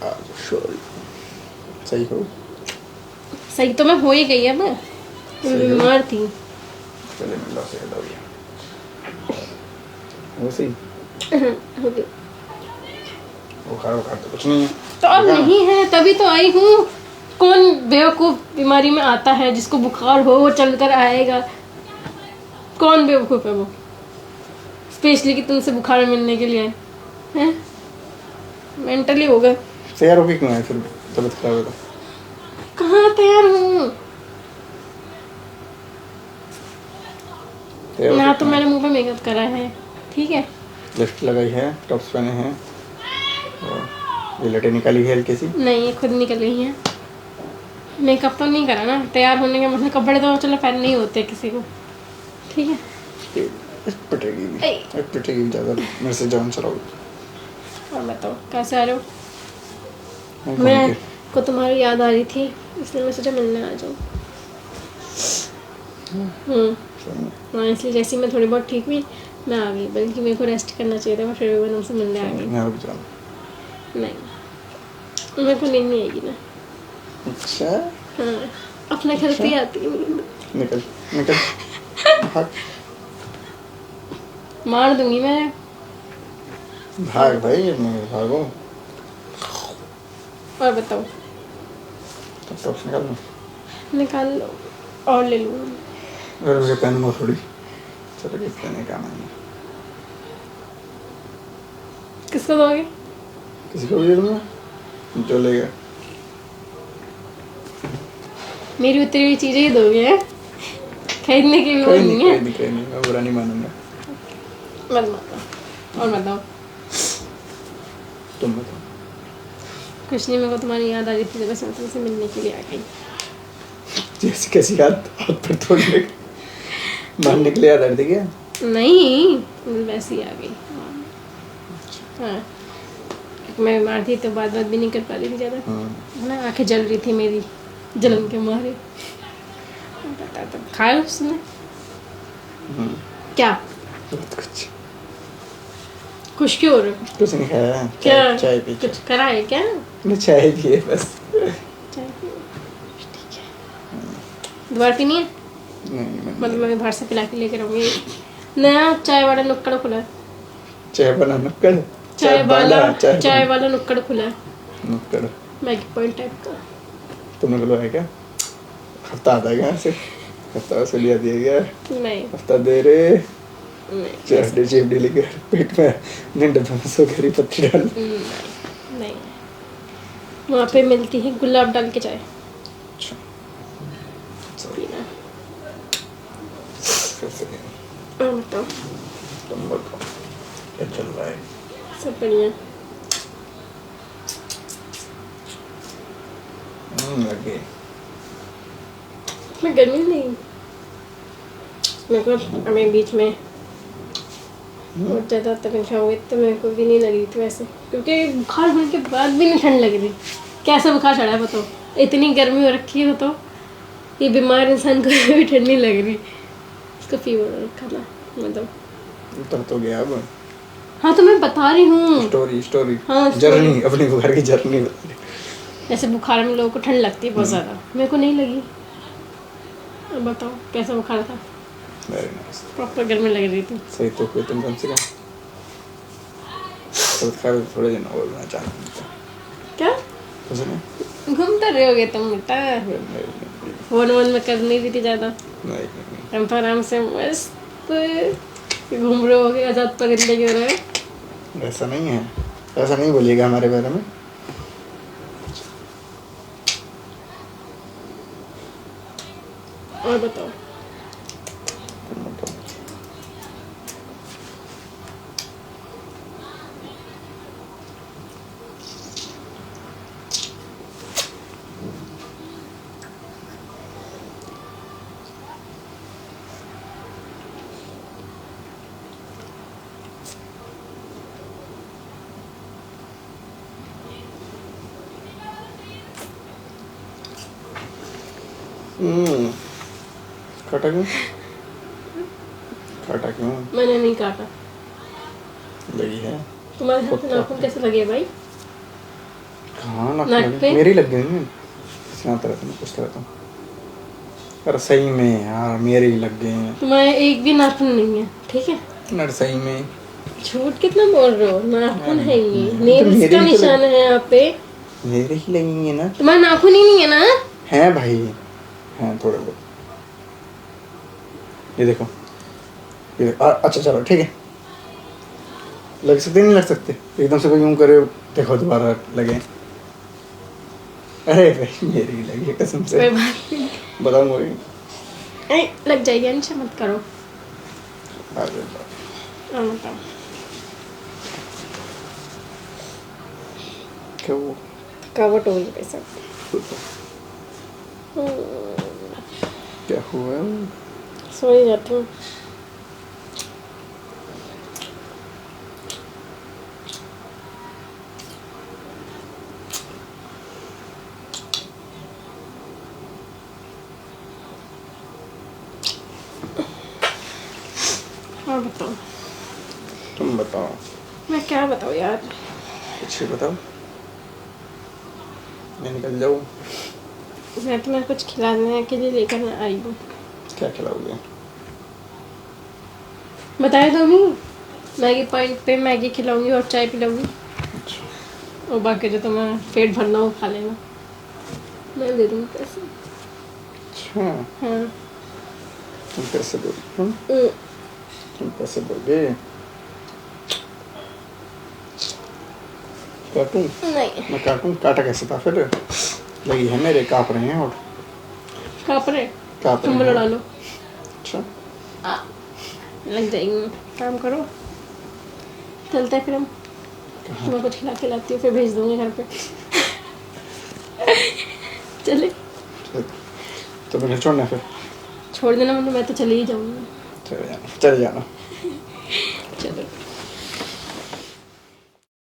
Sorry. सही हो? सही तो मैं हो ही गई है। मैं बीमार थी। चले मिला से हो गया वैसे ही। हो गई बुखार तो कुछ नहीं है तो अब नहीं है, तभी तो आई हूँ। कौन बेवकूफ बीमारी में आता है? जिसको बुखार हो वो चलकर आएगा। कौन बेवकूफ है वो? स्पेशली कि तुमसे बुखार मिलने के लिए आए हैं। मेंटली हो गए। तैयार होके क्यों आए फिर? तबीयत खराब है तो कहाँ तैयार हूँ ना, तो मैंने मुंह पे मेकअप करा है, ठीक है। लिफ्ट लगाई है, टॉप्स पहने हैं और ये लटे निकाली है हल्की सी। नहीं, ये खुद निकल गई है। मेकअप तो नहीं करा ना। तैयार होने के मतलब कपड़े तो चलो पहनने नहीं होते किसी को, ठीक है। पिटेगी ज़्यादा मेरे से जान चलाओगी। और बताओ कैसे आ रहे हो? मैं को तुम्हारी याद आ रही थी, इसलिए मैं सोचा मिलने आ जाऊँ। हाँ, इसलिए जैसे मैं थोड़ी बहुत ठीक हुई मैं आ गई, बल्कि मेरे को रेस्ट करना चाहिए था, मैं फिर भी तुमसे मिलने आ गई। नहीं, मेरे को नींद नहीं आएगी ना। अच्छा हाँ, अपने घर पे आती है नींद। निकल निकल भाग। मार दूंगी मैं। भाग भाई, भागो। और बताओ। तब तो निकाल लो। निकाल लो और ले लूँ। अरे मुझे पेन में थोड़ी चलो कि पेन का नहीं। किसको दोगे? किसी को भी दे दूँगा जो लेगा। मेरी उतरी हुई चीजें ही दोगे हैं? खरीदने की भी वो नहीं है। कहीं नहीं, मैं बुरा नहीं मानूंगा। मत मानो। और बताओ। तुम बताओ। कुछ नहीं, मेरे को तुम्हारी याद आ रही थी, बस मैं तुमसे मिलने के लिए आ गई। जैसे कैसी याद? हाथ पर थोड़ी मारने के लिए याद आ रही थी क्या? नहीं, वैसे ही आ गई। हाँ, मैं बीमार थी तो बात भी नहीं कर पा रही थी ज़्यादा, है ना। आंखें जल रही थी मेरी जलन के मारे। बता तब खाया उसने क्या? बहुत कुछ। खुश क्यों हो रहे हो? कुछ नहीं खाया। क्या चाय पी। कुछ करा है क्या? मैं चाय पी है बस। चाय पी, ठीक है। दोबारा पीनी है? नहीं मतलब मैं बाहर से पिला के लेकर आऊँगी। नया चाय वाला नुक्कड़ खुला है। चाय वाला नुक्कड़? चाय वाला नुक्कड़ खुला है। नुक्कड़ मैगी पॉइंट टाइप का। तुमने खुलवाया क्या? हफ्ता आता है क्या से? हफ्ता से लिया दिया गया? नहीं, हफ्ता दे रहे नहीं चिपड़ी लेकर पेट में नहीं डब्बे में सो गरी पत्ती डाल। नहीं, वहाँ पे मिलती है गुलाब डाल के चाय। अच्छा पीना। कैसे? और बताओ। तुम बताओ क्या चल रहा है? सब बढ़िया। लगे मैं गर्मी नहीं, मेरे को हमें बीच में बहुत ज़्यादा तकलीफ हुई तो मेरे को भी नहीं लगी थी वैसे, क्योंकि बुखार होने के बाद भी नहीं ठंड लग रही। कैसा बुखार चढ़ा है बताओ? इतनी गर्मी हो रखी है तो ये बीमार इंसान को भी ठंड नहीं लग रही। उसको फीवर हो रखा था मतलब। तो गया अब। हाँ तो मैं बता रही हूँ स्टोरी। हाँ, जर्नी, अपनी बुखार की जर्नी बता रही। जैसे बुखार में लोगों को ठंड लगती है बहुत ज़्यादा, मेरे को नहीं लगी। अब बताओ कैसा बुखार था? प्रॉपर गर्मी लग रही थी। सही तो कोई तुम कम से कम तो खैर थोड़े दिन और मैं चाहता। क्या कुछ नहीं, घूमते रहोगे तुम बेटा? फोन वोन में कर नहीं रही थी ज़्यादा? नहीं हम आराम से मस्त घूम रहे होगे, आज़ाद परिंदे की तरह। ऐसा नहीं है, ऐसा नहीं बोलिएगा हमारे बारे में। और बताओ। काटा क्यों? काटा क्यों? मैंने नहीं काटा। लगी है तुम्हारे हाथ में नाखून कैसे लगे भाई? कहाँ नाक नाक लगी? पे? मेरी लग गई ना, सुनाता रहता हूँ, पूछता रहता हूँ। अरे सही में यार मेरे ही लग गए हैं। तुम्हारे एक भी नाखून नहीं है, ठीक है? अरे सही में झूठ कितना बोल रहे हो, नाखून है ये, तो नेल्स मेरे का ही तो निशान है यहाँ पे। मेरे ही लगेंगे ना। तुम्हारा नाखून ही नहीं है ना? हैं भाई, हैं थोड़े बहुत। ये देखो, ये देखो। अच्छा चलो ठीक है, लग सकते नहीं लग सकते, एकदम से कोई यूं करे, देखो दोबारा लगे। अरे भाई मेरी ही लगी है कसम से, कोई बात नहीं। बताऊंगा ही। अरे लग जाएगी, अंशा मत करो। अरे हाँ, बताओ। क्या वो थकावट हो गई पैसा। क्या हुआ? सो ही जाती हूँ। हाँ बताओ। तुम बताओ, मैं क्या बताऊँ यार? कुछ ही बताओ, मैं निकल जाऊँ। मैं तुम्हें कुछ खिलाने के लिए लेकर आई हूँ। क्या खिलाओगे? बताया तो नहीं, मैगी पॉइंट पे मैगी खिलाऊंगी और चाय पिलाऊंगी, अच्छा और बाकी जो तुम्हें पेट भरना हो खा लेना, मैं दे दूँगी पैसे। अच्छा, हाँ। तुम पैसे दोगे? तुम पैसे दोगे? काटूं? नहीं। मैं काटूं? काटा कैसे था फिर? लगी है मेरे, काँप रहे हैं और काँप रहे? काँप तुम रहे हैं। लड़ा लो। अच्छा लग जाएंगे, काम करो। चलते हैं फिर हम, तुम्हें कुछ खिला खिलाती हूँ, फिर भेज दूँगी घर पे। चले? तो मैं घर छोड़ना फिर? छोड़ देना, मतलब मैं तो चली ही जाऊँगी। चले जाना, चले जाना। चलो।